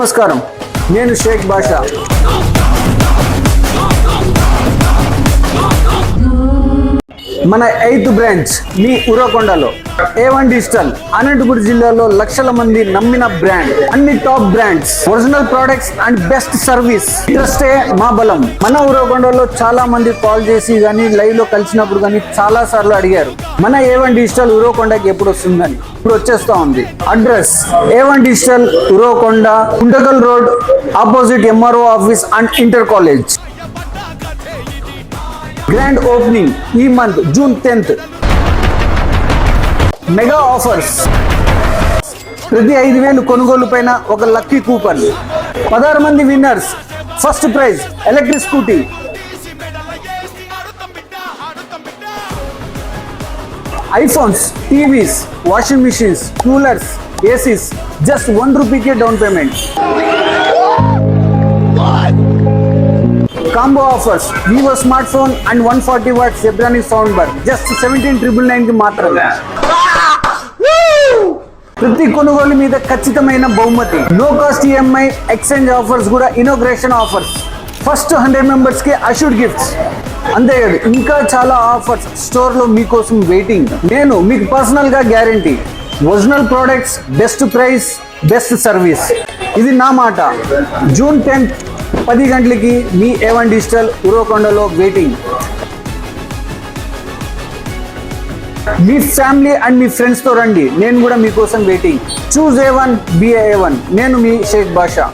నమస్కారం, నేను షేక్ బాషా. మన 8th బ్రాంచ్ మీ ఉరవకొండలో A1 డిజిటల్ అనంతపురం జిల్లాలో లక్షల మంది నమ్మిన బ్రాండ్. అన్ని top brands, original products and best service. ట్రస్టే మా బలం. మన ఉరవకొండలో చాలా మంది కాల్ చేసి గానీ లైవ్ లో కలిసినప్పుడు గానీ చాలా సార్లు అడిగారు మన A1 డిజిటల్ ఉరవకొండకి ఎప్పుడు వస్తుందని. ఇప్పుడు వచ్చేస్తా ఉంది. Address A1 digital Uravakonda, Guntakal road, opposite MRO office and inter college. Grand opening ఈ month June 10th. Mega offers. ప్రతి 5,000 కొనుగోలు పైన ఒక లక్కీ కూపన్. 16 మంది winners. First prize electric scooty. IPhones, TVs, washing machines, coolers, ACs just 1 రూపీకే down payment. Combo offers Vivo smart phone and 140 watts Zebronic sound bar just 17,999 కి మాత్రమే. ప్రతి కొనుగోలు మీద ఖచ్చితమైన బహుమతి. No cost EMI, exchange offers కూడా, ఇనోగ్రేషన్ ఆఫర్స్. ఫస్ట్ 100 మెంబర్స్ కి అష్యూర్డ్ గిఫ్ట్స్. అంతేకాదు ఇంకా చాలా ఆఫర్స్ స్టోర్ లో మీకోసం వెయిటింగ్. నేను మీకు పర్సనల్ గా guarantee. Original products, best price, best service. ఇది నా మాట. June 10th 10 గంటలకి మీ A1 డిజిటల్ ఉరవకొండలో వెయిటింగ్. మీ ఫ్యామిలీ అండ్ మీ ఫ్రెండ్స్ తో రండి, నేను కూడా మీకోసం waiting. Choose A1 be A1. నేను మీ షేక్ బాషా.